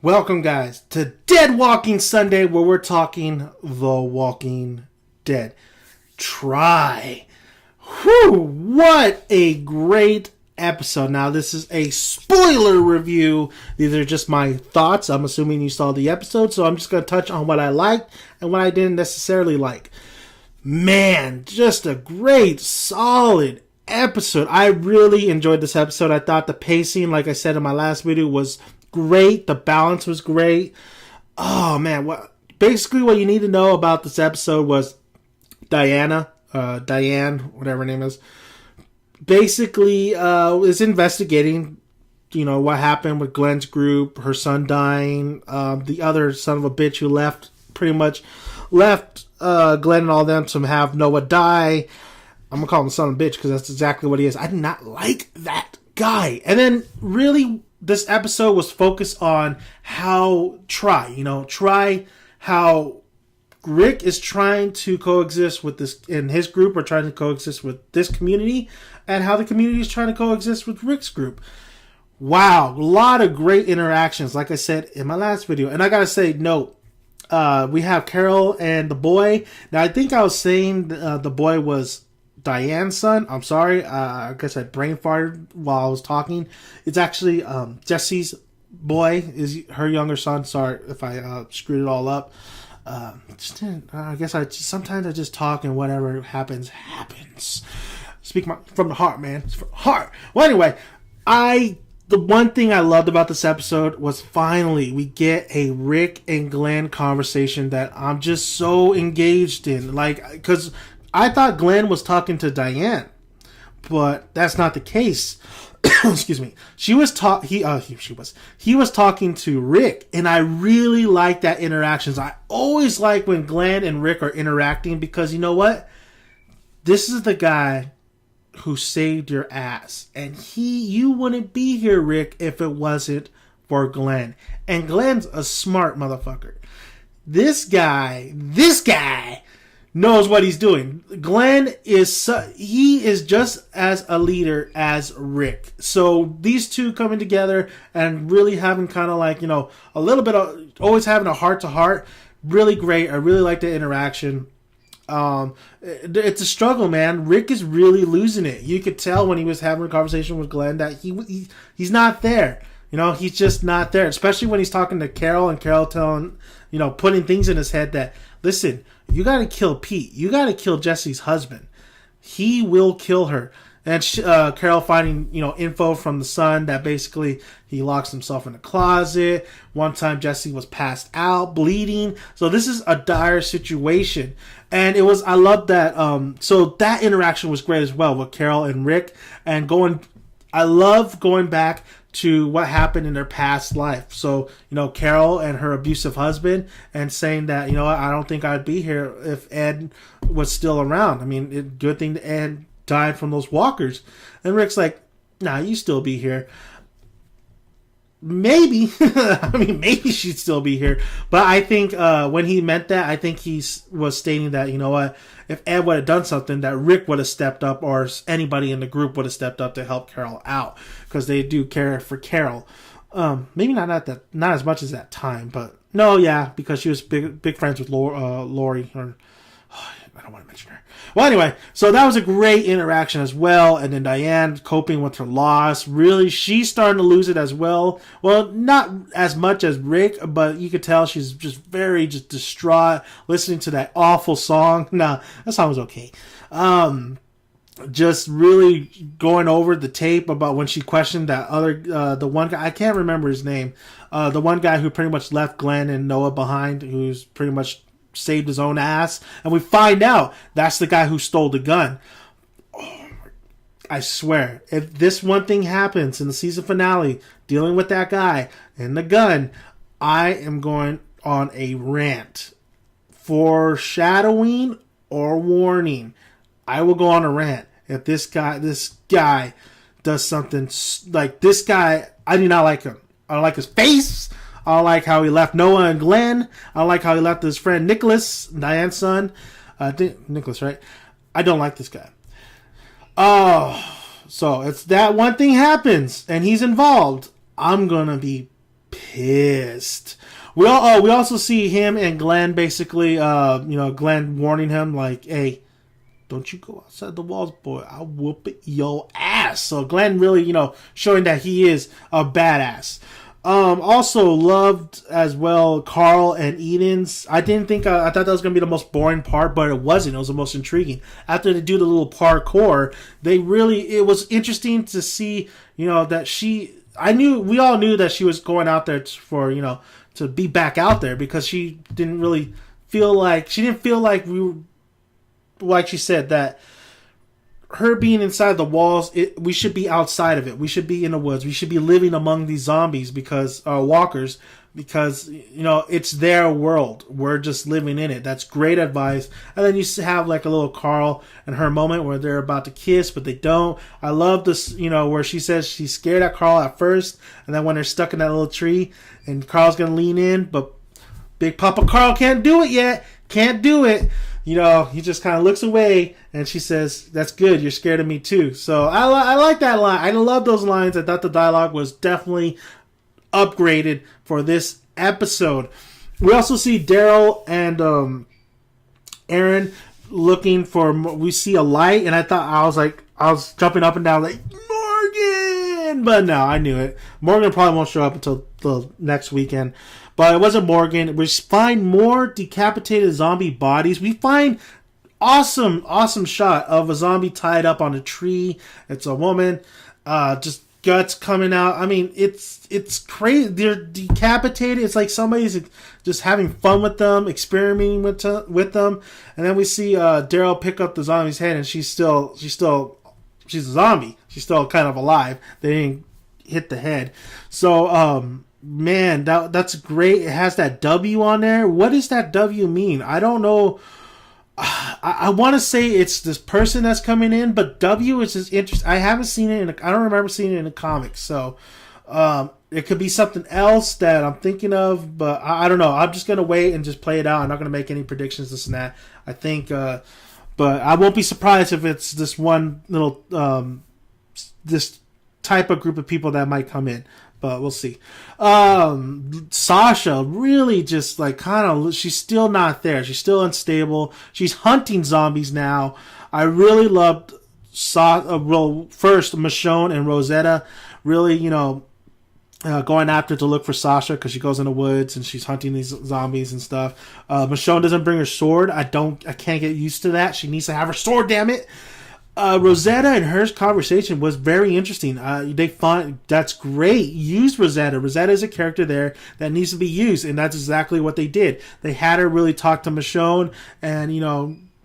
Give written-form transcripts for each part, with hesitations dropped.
Welcome, guys, to Dead Walking Sunday, where we're talking The Walking Dead. Try. Whew, what a great episode. Now, this is a spoiler review. These are just my thoughts. I'm assuming you saw the episode, so I'm just going to touch on what I liked and what I didn't necessarily like. Man, just a great, solid episode. I really enjoyed this episode. I thought the pacing, like I said in my last video, was great. The balance was great. Oh man, what you need to know about this episode was Diane, whatever her name is, basically is investigating, what happened with Glenn's group, her son dying, the other son of a bitch who pretty much left Glenn and all them to have Noah die. I'm gonna call him son of a bitch because that's exactly what he is. I did not like that guy. And then really, this episode was focused on how how Rick is trying to coexist with this in his group, or trying to coexist with this community, and how the community is trying to coexist with Rick's group. Wow, a lot of great interactions, like I said in my last video. And I gotta say, we have Carol and the boy. Now, I think I was saying the boy was Diane's son. I'm sorry. I guess I brain farted while I was talking. It's actually Jesse's boy, is her younger son. Sorry if I screwed it all up. I guess sometimes I just talk and whatever happens. Speak from the heart, man. It's from the heart. Well, anyway, the one thing I loved about this episode was finally we get a Rick and Glenn conversation that I'm just so engaged in. Because I thought Glenn was talking to Diane, but that's not the case. Excuse me. He was talking to Rick, and I really like that interactions. I always like when Glenn and Rick are interacting, because you know what? This is the guy who saved your ass, and you wouldn't be here, Rick, if it wasn't for Glenn. And Glenn's a smart motherfucker. This guy knows what he's doing. Glenn is just as a leader as Rick. So these two coming together and really having kind of like, a little bit of always having a heart to heart. Really great. I really like the interaction. It's a struggle, man. Rick is really losing it. You could tell when he was having a conversation with Glenn that he's not there. He's just not there. Especially when he's talking to Carol, and Carol telling, putting things in his head that, listen, you got to kill Pete. You got to kill Jesse's husband. He will kill her. And Carol finding, info from the son that basically he locks himself in a closet. One time Jesse was passed out, bleeding. So this is a dire situation. And I love that. So that interaction was great as well with Carol and Rick. And I love going back to what happened in their past life. So, Carol and her abusive husband, and saying that, I don't think I'd be here if Ed was still around. I mean, good thing that Ed died from those walkers. And Rick's like, nah, you still be here. Maybe. Maybe she'd still be here. But I think when he meant that, I think he was stating that, if Ed would have done something, that Rick would have stepped up, or anybody in the group would have stepped up to help Carol out, because they do care for Carol. Maybe not as much as that time, but no, yeah, because she was big friends with Lori, or I don't want to mention her. Well, anyway, so that was a great interaction as well. And then Diane coping with her loss. Really, she's starting to lose it as well. Well, not as much as Rick, but you could tell she's just very distraught listening to that awful song. Nah, that song was okay. Just really going over the tape about when she questioned that other, the one guy, I can't remember his name, the one guy who pretty much left Glenn and Noah behind, who's pretty much saved his own ass, and we find out that's the guy who stole the gun. Oh, I swear, if this one thing happens in the season finale, dealing with that guy and the gun, I am going on a rant. Foreshadowing or warning, I will go on a rant if this guy does something like this. Guy, I do not like him. I don't like his face. I don't like how he left Noah and Glenn. I don't like how he left his friend Nicholas, Diane's son. Nicholas, right? I don't like this guy. Oh, so it's that one thing happens and he's involved. I'm going to be pissed. We also see him and Glenn basically, Glenn warning him like, "Hey, don't you go outside the walls, boy. I'll whoop your ass." So Glenn really, showing that he is a badass. Also loved as well Carl and Eden's. I didn't think I thought that was gonna be the most boring part, but it wasn't. It was the most intriguing. After they do the little parkour, it was interesting to see, that we all knew that she was going out there for, to be back out there, because she didn't really feel like like she said, that her being inside the walls, we should be outside of it. We should be in the woods. We should be living among these zombies, because walkers, because it's their world. We're just living in it. That's great advice. And then you have like a little Carl and her moment where they're about to kiss, but they don't. I love this, where she says she's scared at Carl at first, and then when they're stuck in that little tree, and Carl's gonna lean in, but Big Papa Carl can't do it yet. Can't do it. He just kind of looks away, and she says, "That's good. You're scared of me too." So I like that line. I love those lines. I thought the dialogue was definitely upgraded for this episode. We also see Daryl and Aaron looking for. We see a light, and I was jumping up and down like, Morgan, but no, I knew it. Morgan probably won't show up until the next weekend. But it wasn't Morgan. We find more decapitated zombie bodies. We find awesome shot of a zombie tied up on a tree. It's a woman. Just guts coming out. I mean, it's crazy. They're decapitated. It's like somebody's just having fun with them, experimenting with them. And then we see Daryl pick up the zombie's head, and she's a zombie. She's still kind of alive. They didn't hit the head. So, man, that's great. It has that W on there. What does that W mean? I don't know. I want to say it's this person that's coming in, but W is just interesting. I haven't seen it I don't remember seeing it in the comics. So it could be something else that I'm thinking of, but I don't know. I'm just gonna wait and just play it out. I'm not gonna make any predictions, this and that. I think, but I won't be surprised if it's this one little this type of group of people that might come in. But we'll see. Sasha really just like she's still not there. She's still unstable. She's hunting zombies now. I really loved first Michonne and Rosetta really, going after to look for Sasha, because she goes in the woods and she's hunting these zombies and stuff. Michonne doesn't bring her sword. I can't get used to that. She needs to have her sword, damn it. Rosetta and her conversation was very interesting. They find that's great. Use Rosetta. Rosetta is a character there that needs to be used, and that's exactly what they did. They had her really talk to Michonne, and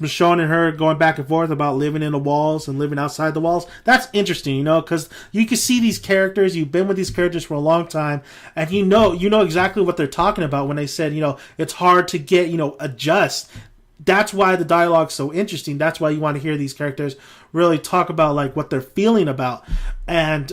Michonne and her going back and forth about living in the walls and living outside the walls. That's interesting, because you can see these characters. You've been with these characters for a long time, and you know exactly what they're talking about when they said, it's hard to get, adjust. That's why the dialogue's so interesting. That's why you want to hear these characters really talk about like what they're feeling about. And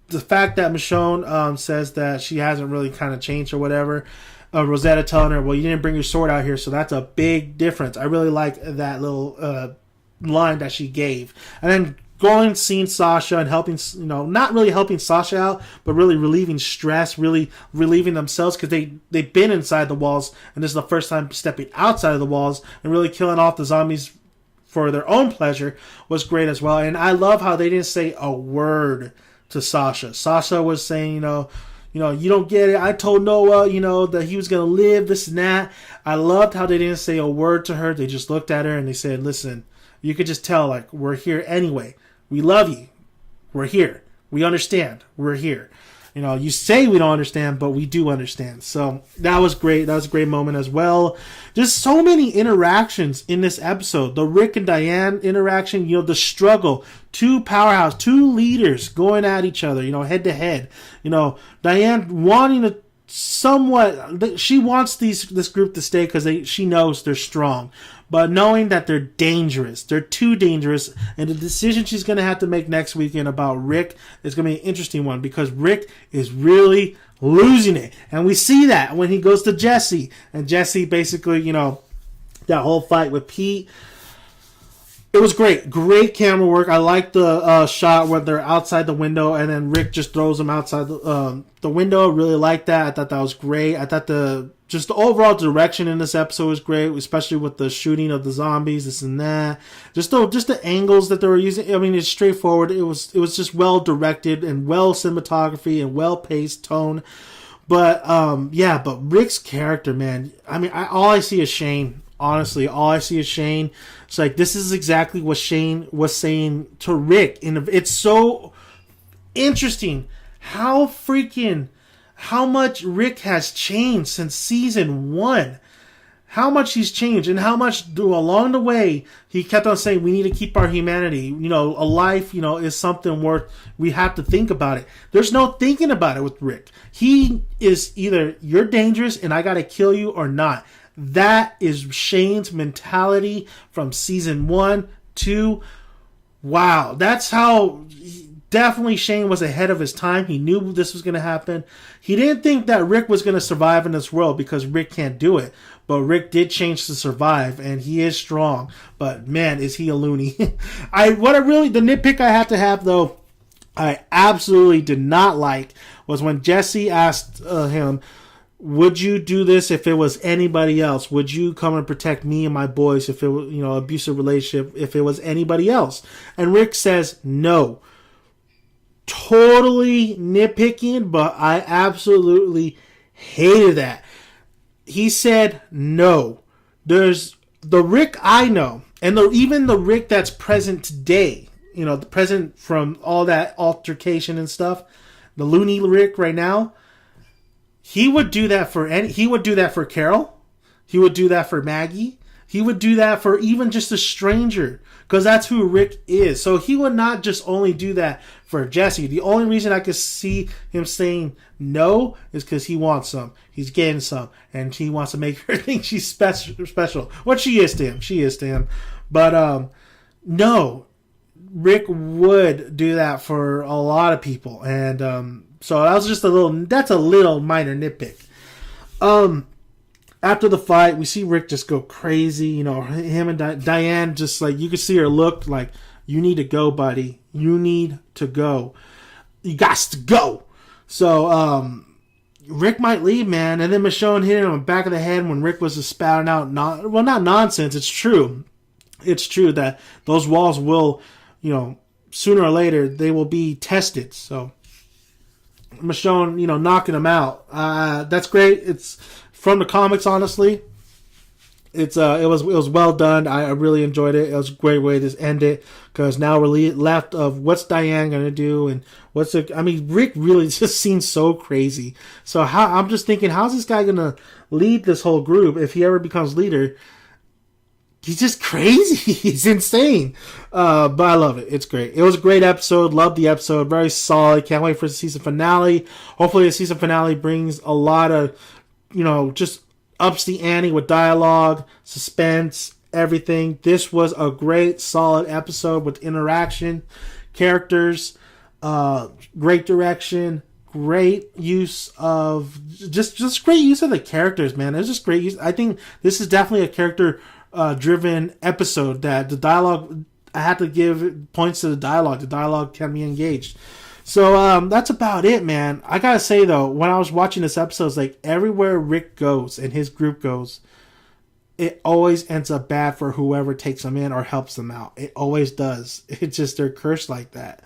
the fact that Michonne says that she hasn't really kind of changed or whatever. Rosetta telling her, well, you didn't bring your sword out here, so that's a big difference. I really like that little line that she gave. And then going, seeing Sasha and helping, not really helping Sasha out, but really relieving stress, really relieving themselves, because they've been inside the walls, and this is the first time stepping outside of the walls, and really killing off the zombies for their own pleasure was great as well. And I love how they didn't say a word to Sasha. Sasha was saying, you don't get it. I told Noah, that he was going to live, this and that. I loved how they didn't say a word to her. They just looked at her and they said, listen, you could just tell, like, we're here anyway. We love you. We're here. We understand. We're here. You say we don't understand, but we do understand. So that was great. That was a great moment as well. Just so many interactions in this episode. The Rick and Diane interaction, the struggle. Two leaders going at each other, head to head. Diane wanting to she wants this group to stay because she knows they're strong. But knowing that they're dangerous, they're too dangerous, and the decision she's going to have to make next weekend about Rick is going to be an interesting one, because Rick is really losing it. And we see that when he goes to Jesse, and Jesse basically, that whole fight with Pete, It was great camera work. I like the shot where they're outside the window and then Rick just throws them outside the window. Really like that. I thought that was great. I thought the overall direction in this episode was great, especially with the shooting of the zombies, this and that. Just the angles that they were using. I mean, it's straightforward. It was just well directed and well cinematography and well paced tone. But but Rick's character, man. I mean, all I see is Shane. Honestly, all I see is Shane. It's like, this is exactly what Shane was saying to Rick. And it's so interesting how much Rick has changed since season 1. How much he's changed and how much along the way he kept on saying we need to keep our humanity. You know, a life, is something worth, we have to think about it. There's no thinking about it with Rick. He is either you're dangerous and I got to kill you or not. That is Shane's mentality from season 1, 2. Wow. That's how definitely Shane was ahead of his time. He knew this was going to happen. He didn't think that Rick was going to survive in this world because Rick can't do it. But Rick did change to survive, and he is strong. But man, is he a loony. The nitpick I had to have, though, I absolutely did not like, was when Jesse asked him, would you do this if it was anybody else? Would you come and protect me and my boys if it was, abusive relationship, if it was anybody else? And Rick says no. Totally nitpicking, but I absolutely hated that. He said no. There's the Rick I know, and even the Rick that's present today, the present from all that altercation and stuff, the loony Rick right now, he would do that he would do that for Carol. He would do that for Maggie. He would do that for even just a stranger, because that's who Rick is. So he would not just only do that for Jesse. The only reason I could see him saying no is because he wants some. He's getting some, and he wants to make her think she's special. What she is to him. She is to him. But no, Rick would do that for a lot of people. And so that was just that's a little minor nitpick. After the fight, we see Rick just go crazy. Him and Diane, just like, you could see her look like, you need to go, buddy. You need to go. You got to go. So, Rick might leave, man. And then Michonne hit him on the back of the head when Rick was just spouting out, not nonsense. It's true. It's true that those walls will, sooner or later, they will be tested. So, Michonne, knocking him out. That's great. It's from the comics, honestly. It was well done. I really enjoyed it. It was a great way to end it, because now we're left of what's Diane gonna do and Rick really just seems so crazy. So I'm just thinking, how's this guy gonna lead this whole group if he ever becomes leader? He's just crazy. He's insane. But I love it. It's great. It was a great episode. Loved the episode. Very solid. Can't wait for the season finale. Hopefully the season finale brings a lot of, just ups the ante with dialogue, suspense, everything. This was a great, solid episode with interaction, characters, great direction, great use of just great use of the characters, man. It's just great use. I think this is definitely a character driven episode. That the dialogue, I had to give points to the dialogue. The dialogue can be engaged. So that's about it, man. I gotta say though, when I was watching this episode, it's like everywhere Rick goes and his group goes, it always ends up bad for whoever takes them in or helps them out. It always does. It's just, they're cursed like that.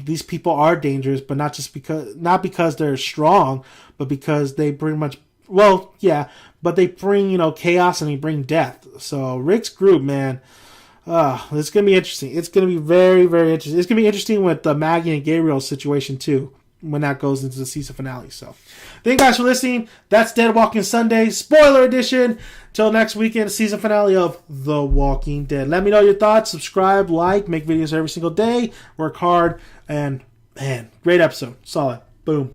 These people are dangerous, but not because they're strong, but because they bring but they bring, chaos, and they bring death. So Rick's group, man, it's going to be interesting. It's going to be very, very interesting. It's going to be interesting with the Maggie and Gabriel situation too, when that goes into the season finale. So thank you guys for listening. That's Dead Walking Sunday, spoiler edition. Till next weekend, season finale of The Walking Dead. Let me know your thoughts. Subscribe, like, make videos every single day. Work hard, and man, great episode. Solid. Boom.